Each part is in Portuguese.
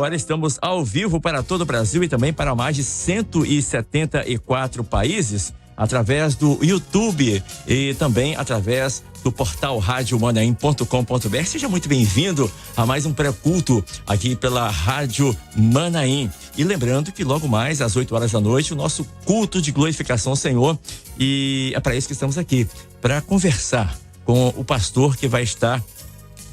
agora estamos ao vivo para todo o Brasil e também para mais de 174 países, através do YouTube e também através do portal radiomanaim.com.br. Seja muito bem-vindo a mais um pré-culto aqui pela Rádio Manaim. E lembrando que logo mais às 8 horas da noite, o nosso culto de glorificação ao Senhor. E é para isso que estamos aqui, para conversar com o pastor que vai estar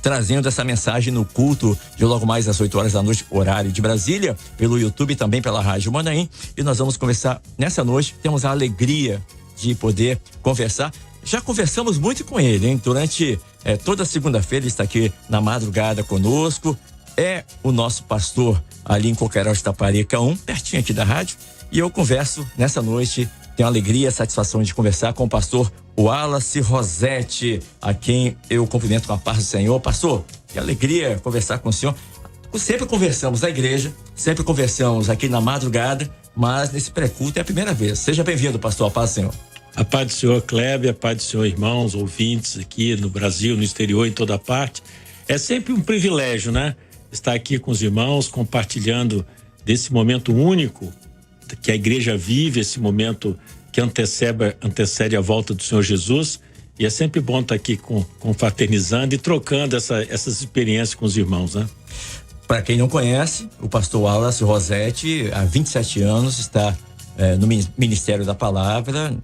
trazendo essa mensagem no culto de logo mais às 8 horas da noite, horário de Brasília, pelo YouTube e também pela Rádio Manaim. E nós vamos conversar nessa noite. Temos a alegria de poder conversar. Já conversamos muito com ele, hein? Durante toda segunda-feira ele está aqui na madrugada conosco. É o nosso pastor ali em Coqueiral de Itaparica 1, pertinho aqui da rádio. E eu converso nessa noite. Tenho a alegria e a satisfação de conversar com o pastor Wallace Rossetti, a quem eu cumprimento com a paz do Senhor. Pastor, que alegria conversar com o senhor. Sempre conversamos na igreja, sempre conversamos aqui na madrugada, mas nesse pré-culto é a primeira vez. Seja bem-vindo, pastor, a paz do Senhor. A paz do Senhor, Kleber, a paz do Senhor, irmãos, ouvintes aqui no Brasil, no exterior, em toda parte. É sempre um privilégio, né? Estar aqui com os irmãos, compartilhando desse momento único que a igreja vive, esse momento que antecede a volta do Senhor Jesus, e é sempre bom estar aqui confraternizando e trocando essas experiências com os irmãos, né? Para quem não conhece, o pastor Wallace Rossetti, há 27 anos, está no Ministério da Palavra,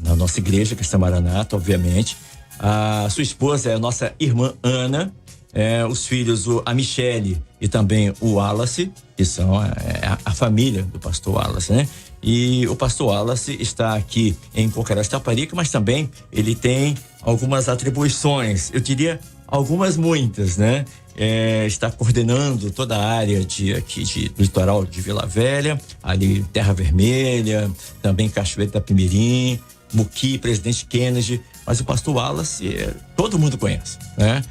na nossa igreja, Cristã Maranata, obviamente. A sua esposa é a nossa irmã Ana, os filhos, a Michele e também o Wallace, que são a família do pastor Wallace, né? E o pastor Wallace está aqui em Coqueiral de Itaparica, mas também ele tem algumas atribuições, eu diria muitas, né? Está coordenando toda a área do litoral de Vila Velha, ali Terra Vermelha, também Cachoeira da Pimirim, Muqui, Presidente Kennedy. Mas o pastor Wallace, todo mundo conhece, né?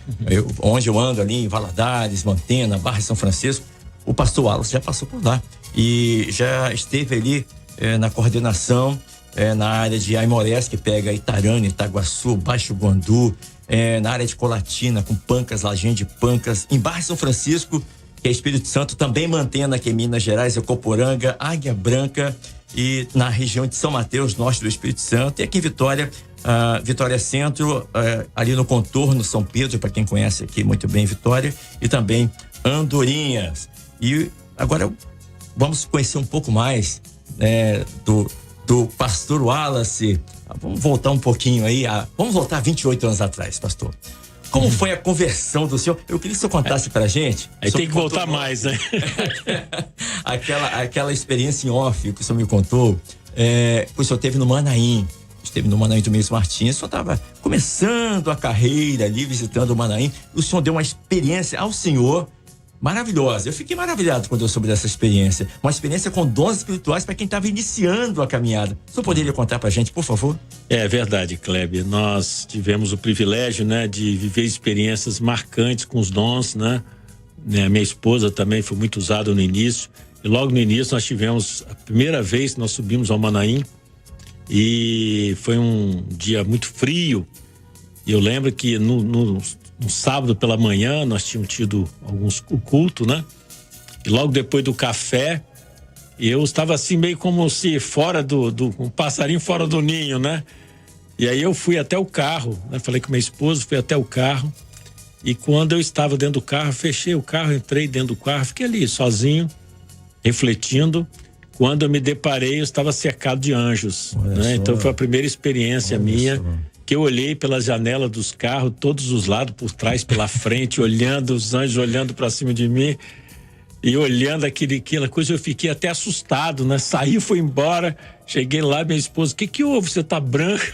Onde eu ando ali em Valadares, Mantena, Barra de São Francisco, o pastor Wallace já passou por lá e já esteve ali na coordenação na área de Aimorés, que pega Itarana, Itaguaçu, Baixo Guandu, na área de Colatina, com Pancas, Lajinha de Pancas, em Barra de São Francisco, que é Espírito Santo, também mantendo aqui em Minas Gerais, Ecoporanga, Águia Branca, e na região de São Mateus, norte do Espírito Santo, e aqui em Vitória, Vitória Centro, ali no contorno São Pedro, para quem conhece aqui muito bem Vitória, e também Andorinhas. E agora vamos conhecer um pouco mais do pastor Wallace. Vamos voltar um pouquinho aí, vamos voltar 28 anos atrás, pastor. Como foi a conversão do senhor? Eu queria que o senhor contasse pra gente. Aí tem que voltar mais, né? aquela experiência em off que o senhor me contou, que o senhor teve no Manaim. Esteve no Manaim do Domingos Martins. O senhor estava começando a carreira ali, visitando o Manaim. O senhor deu uma experiência ao senhor maravilhosa. Eu fiquei maravilhado quando eu soube dessa experiência. Uma experiência com dons espirituais para quem estava iniciando a caminhada. O senhor poderia contar pra gente, por favor? É verdade, Kleber. Nós tivemos o privilégio, né, de viver experiências marcantes com os dons, né? Minha esposa também foi muito usada no início. E logo no início nós tivemos a primeira vez que nós subimos ao Manaim. E foi um dia muito frio. E eu lembro que no sábado pela manhã nós tínhamos tido o culto, né? E logo depois do café, eu estava assim meio como se fora um passarinho fora do ninho, né? E aí eu fui até o carro, né? Falei com minha esposa, fui até o carro. E quando eu estava dentro do carro, fechei o carro, entrei dentro do carro, fiquei ali sozinho, refletindo. Quando eu me deparei, eu estava cercado de anjos, né? Então foi a primeira experiência minha, que eu olhei pela janela dos carros, todos os lados, por trás, pela frente, olhando os anjos, olhando para cima de mim, e olhando aquela coisa, eu fiquei até assustado, né? Saí, fui embora, cheguei lá, minha esposa, o que houve? Você tá branco?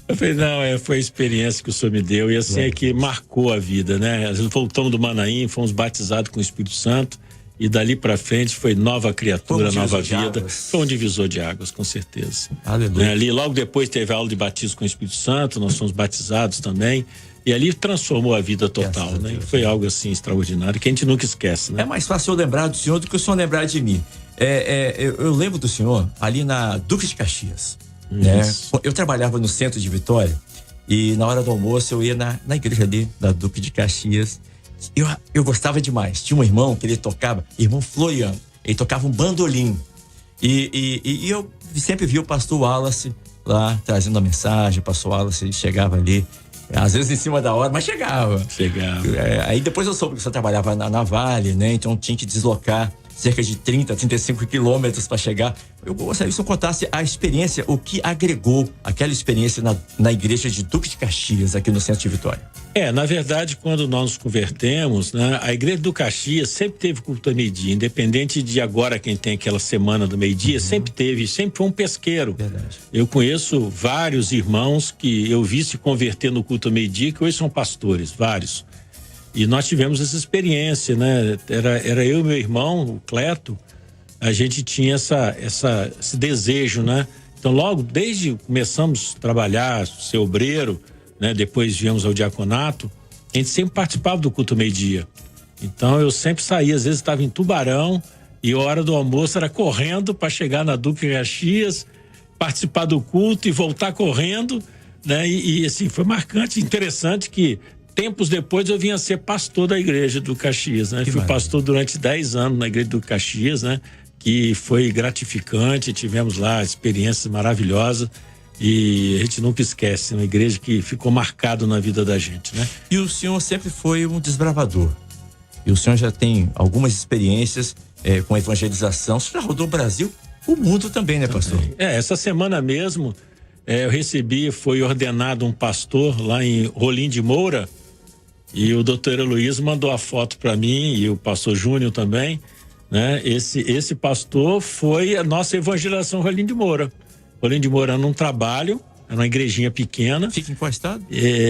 Eu falei, não, foi a experiência que o Senhor me deu, e assim é que marcou a vida, né? Voltamos do Manaim, fomos batizados com o Espírito Santo, e dali pra frente foi nova criatura, nova vida. Foi um divisor de águas, com certeza. Aleluia. Ali logo depois teve a aula de batismo com o Espírito Santo, nós fomos batizados também. E ali transformou a vida total, né? Foi algo assim extraordinário que a gente nunca esquece, né? É mais fácil eu lembrar do senhor do que o senhor lembrar de mim. Eu lembro do senhor ali na Duque de Caxias. Né? Eu trabalhava no centro de Vitória e na hora do almoço eu ia na igreja ali da Duque de Caxias. eu gostava demais. Tinha um irmão que ele tocava, irmão Floriano, ele tocava um bandolim. E eu sempre vi o pastor Wallace lá trazendo a mensagem. O pastor Wallace chegava ali, às vezes em cima da hora, mas chegava. Aí depois eu soube que você trabalhava na Vale, né? Então tinha que deslocar cerca de 30, 35 quilômetros para chegar. Eu gostaria que você contasse a experiência, o que agregou aquela experiência na igreja de Duque de Caxias, aqui no centro de Vitória. Na verdade, quando nós nos convertemos, né, a igreja do Caxias sempre teve culto a meio-dia, independente de agora quem tem aquela semana do meio-dia, sempre foi um pesqueiro. Verdade. Eu conheço vários irmãos que eu vi se converter no culto a meio-dia, que hoje são pastores, vários. E nós tivemos essa experiência, né? Era eu e meu irmão, o Cleto, a gente tinha esse desejo, né? Então, logo desde que começamos a trabalhar, ser obreiro, né? Depois viemos ao diaconato, a gente sempre participava do culto meio-dia. Então, eu sempre saía, às vezes estava em Tubarão, e a hora do almoço era correndo para chegar na Duque de Caxias, participar do culto e voltar correndo, né? E assim, foi marcante, interessante que tempos depois eu vim a ser pastor da igreja do Caxias, né? Fui pastor durante 10 anos na igreja do Caxias, né? Que foi gratificante, tivemos lá experiências maravilhosas e a gente nunca esquece, uma igreja que ficou marcado na vida da gente, né? E o senhor sempre foi um desbravador. E o senhor já tem algumas experiências com evangelização. O senhor já rodou o Brasil, o mundo também, né, pastor? Essa semana mesmo eu fui ordenado um pastor lá em Rolim de Moura. E o doutor Heloísio mandou a foto para mim e o pastor Júnior também, né? Esse pastor foi a nossa evangelização Rolim de Moura. Rolim de Moura num trabalho, era uma igrejinha pequena. Fica em qual estado?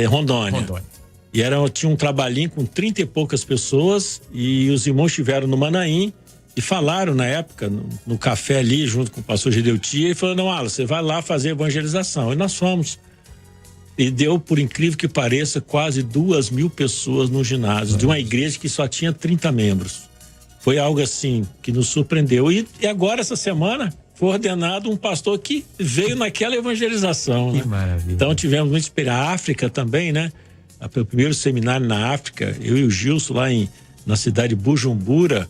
Rondônia. E tinha um trabalhinho com 30 e poucas pessoas e os irmãos estiveram no Manaim e falaram na época, no café ali, junto com o pastor Gedeutia, e falou, não, Alan, você vai lá fazer evangelização. E nós fomos. E deu, por incrível que pareça, quase 2.000 pessoas no ginásio, de uma igreja que só tinha 30 membros. Foi algo assim que nos surpreendeu. E agora, essa semana, foi ordenado um pastor que veio naquela evangelização. Que né? maravilha. Então tivemos muita experiência. A África também, né? O primeiro seminário na África, eu e o Gilson lá na cidade de Bujumbura,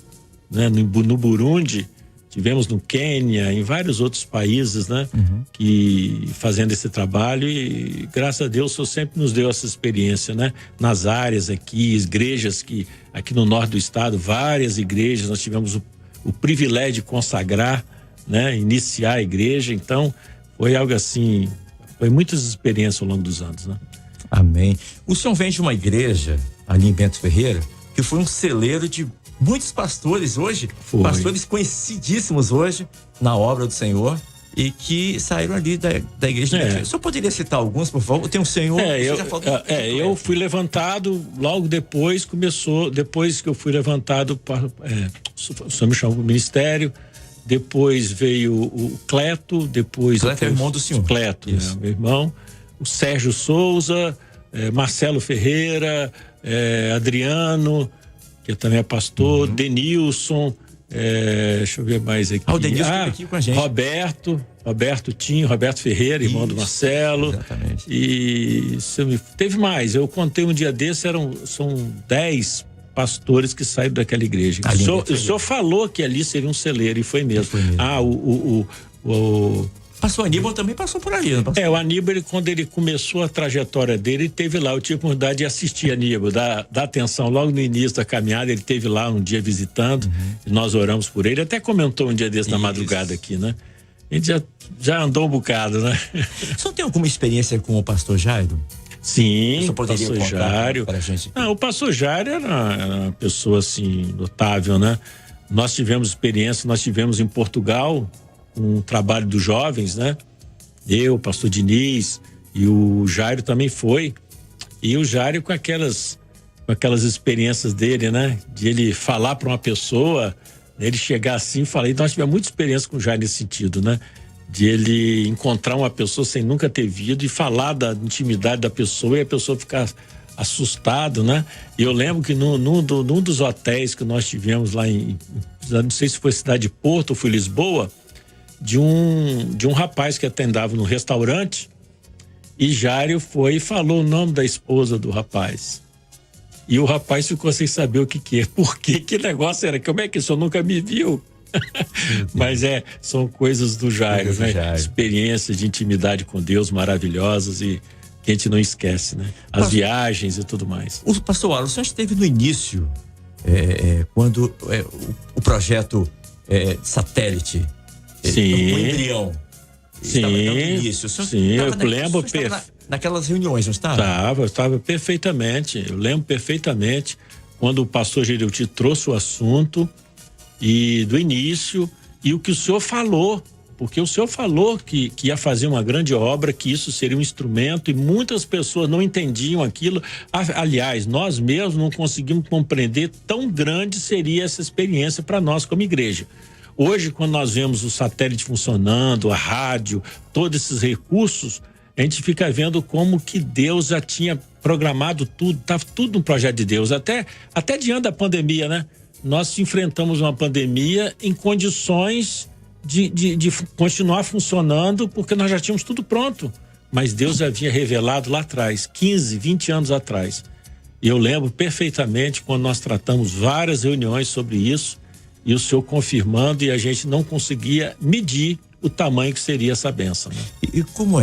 né? No Burundi. Tivemos no Quênia, em vários outros países, né? Que fazendo esse trabalho e graças a Deus o Senhor sempre nos deu essa experiência, né? Nas áreas aqui, igrejas que aqui no norte do estado, várias igrejas, nós tivemos o privilégio de consagrar, né? Iniciar a igreja, então foi algo assim, foi muitas experiências ao longo dos anos, né? Amém. O senhor vem de uma igreja ali em Bento Ferreira que foi um celeiro de muitos pastores hoje, pastores conhecidíssimos hoje na obra do Senhor e que saíram ali da igreja. O senhor poderia citar alguns, por favor? Tem um senhor... eu fui levantado logo depois, depois que eu fui levantado, o senhor me chamou para o ministério, depois veio o Cleto, Cleto é o irmão do senhor. Cleto, né, meu irmão, o Sérgio Souza, Marcelo Ferreira, Adriano, que também é pastor, Denilson, deixa eu ver mais aqui. O Denilson aqui com a gente. Roberto Tinho, Roberto Ferreira, irmão do Marcelo. Exatamente. E teve mais, eu contei um dia desse, são 10 pastores que saíram daquela igreja. O senhor falou que ali seria um celeiro, e foi mesmo. O pastor Aníbal também passou por ali, não passou? O Aníbal, quando ele começou a trajetória dele, ele teve lá, eu tive a oportunidade de assistir Aníbal, dar atenção logo no início da caminhada, ele teve lá um dia visitando, e nós oramos por ele, até comentou um dia desse na madrugada aqui, né? A gente já andou um bocado, né? O senhor tem alguma experiência com o pastor Jairo? Sim, o pastor Jairo. O pastor Jairo era uma pessoa assim, notável, né? Nós tivemos em Portugal, um trabalho dos jovens, né? Eu, o pastor Diniz e o Jairo também foi. E o Jairo com aquelas experiências dele, né? De ele falar para uma pessoa, ele chegar assim e falar. E nós tivemos muita experiência com o Jairo nesse sentido, né? De ele encontrar uma pessoa sem nunca ter visto e falar da intimidade da pessoa e a pessoa ficar assustado, né? E eu lembro que num dos hotéis que nós tivemos lá não sei se foi cidade de Porto ou foi Lisboa, de um rapaz que atendava no restaurante, e Jairo foi e falou o nome da esposa do rapaz. E o rapaz ficou sem saber o que é. Por quê? Que negócio era? Como é que o senhor nunca me viu? Mas são coisas do Jairo, né? Experiências de intimidade com Deus maravilhosas e que a gente não esquece, né? As viagens e tudo mais. O pastor Wallace, o senhor esteve no início, quando o projeto satélite, sim, o embrião, sim, no início. Sim, eu lembro naquelas reuniões, não estava? Estava perfeitamente. Eu lembro perfeitamente quando o pastor Gereuti trouxe o assunto e do início e o que o senhor falou. Porque o senhor falou que ia fazer uma grande obra, que isso seria um instrumento e muitas pessoas não entendiam aquilo. Aliás, nós mesmos não conseguimos compreender tão grande seria essa experiência para nós como igreja. Hoje, quando nós vemos o satélite funcionando, a rádio, todos esses recursos, a gente fica vendo como que Deus já tinha programado tudo, estava tudo no projeto de Deus. Até diante da pandemia, né? Nós enfrentamos uma pandemia em condições de continuar funcionando, porque nós já tínhamos tudo pronto, mas Deus havia revelado lá atrás, 15, 20 anos atrás. E eu lembro perfeitamente quando nós tratamos várias reuniões sobre isso e o senhor confirmando, e a gente não conseguia medir o tamanho que seria essa bênção, né? E como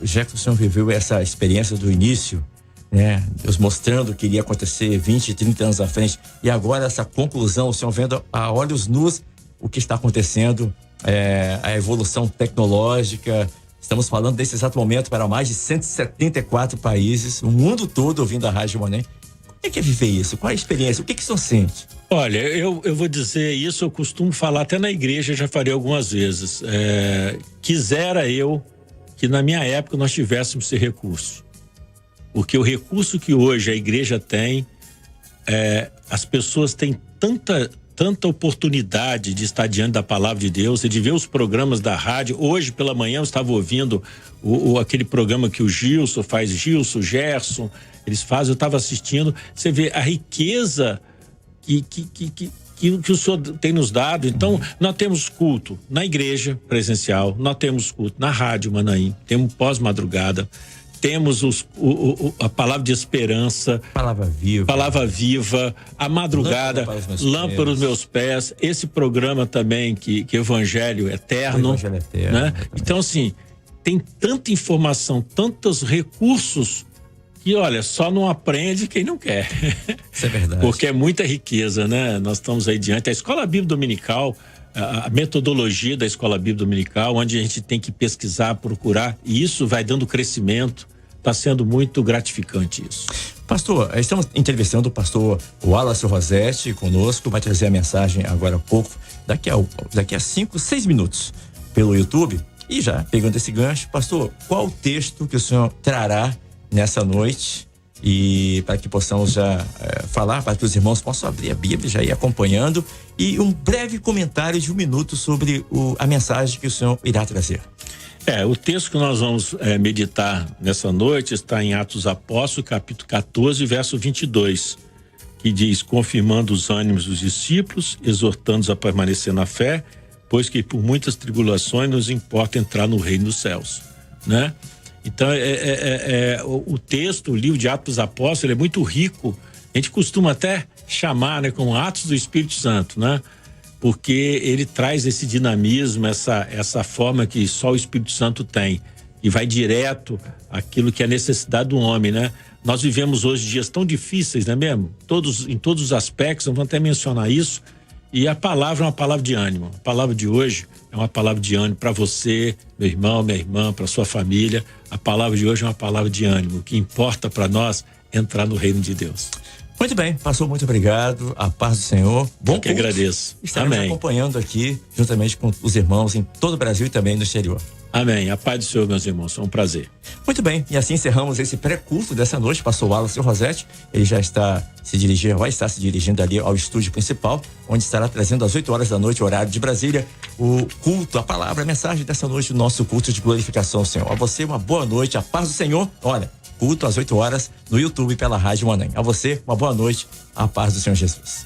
já que o senhor viveu essa experiência do início, né? Deus mostrando o que iria acontecer 20, 30 anos à frente, e agora essa conclusão, o senhor vendo a olhos nus o que está acontecendo, a evolução tecnológica. Estamos falando desse exato momento para mais de 174 países, o mundo todo ouvindo a Rádio Monem. Como é que é viver isso? Qual é a experiência? O que o senhor sente? Olha, eu vou dizer isso, eu costumo falar até na igreja, já falei algumas vezes. Quisera eu que na minha época nós tivéssemos esse recurso. Porque o recurso que hoje a igreja tem, as pessoas têm tanta oportunidade de estar diante da palavra de Deus e de ver os programas da rádio. Hoje pela manhã eu estava ouvindo aquele programa que o Gilson faz, o Gerson, eles fazem, eu estava assistindo. Você vê a riqueza que o Senhor tem nos dado. Então, nós temos culto na igreja presencial, nós temos culto na Rádio Manaim, temos pós-madrugada, temos a palavra de esperança, palavra viva, a madrugada, lâmpada aos meus pés, esse programa também que Evangelho Eterno, né? Então, assim, tem tanta informação, tantos recursos que, olha, só não aprende quem não quer. Isso é verdade. Porque é muita riqueza, né? Nós estamos aí diante. A Escola Bíblica Dominical, a metodologia da Escola Bíblica Dominical, onde a gente tem que pesquisar, procurar, e isso vai dando crescimento. Está sendo muito gratificante isso. Pastor, estamos entrevistando o pastor Wallace Rossetti conosco, vai trazer a mensagem agora há pouco, daqui a 5, 6 minutos pelo YouTube. E já pegando esse gancho, pastor, qual o texto que o senhor trará nessa noite? E para que possamos já falar, para que os irmãos possam abrir a Bíblia, já ir acompanhando, e um breve comentário de 1 minuto sobre a mensagem que o senhor irá trazer. O texto que nós vamos meditar nessa noite está em Atos dos Apóstolos, capítulo 14, verso 22, que diz: confirmando os ânimos dos discípulos, exortando-os a permanecer na fé, pois que por muitas tribulações nos importa entrar no reino dos céus, né? Então, o texto, o livro de Atos dos Apóstolos, ele é muito rico. A gente costuma até chamar, né, como Atos do Espírito Santo, né? Porque ele traz esse dinamismo, essa forma que só o Espírito Santo tem, e vai direto àquilo que é a necessidade do homem, né? Nós vivemos hoje dias tão difíceis, né mesmo? Em todos os aspectos, vamos até mencionar isso, e a palavra é uma palavra de ânimo. A palavra de hoje é uma palavra de ânimo para você, meu irmão, minha irmã, para sua família. A palavra de hoje é uma palavra de ânimo. O que importa para nós é entrar no reino de Deus. Muito bem, pastor, muito obrigado. A paz do Senhor. Bom que agradeço. Estaremos acompanhando aqui, juntamente com os irmãos em todo o Brasil e também no exterior. Amém. A paz do Senhor, meus irmãos. É um prazer. Muito bem. E assim encerramos esse pré-culto dessa noite. Pastor Wallace Rossetti, ele já vai estar se dirigindo ali ao estúdio principal, onde estará trazendo às 8 horas da noite, horário de Brasília, o culto, a palavra, a mensagem dessa noite, o nosso culto de glorificação ao Senhor. A você, uma boa noite. A paz do Senhor. Olha, culto às 8 horas no YouTube pela Rádio Monem. A você, uma boa noite, a paz do Senhor Jesus.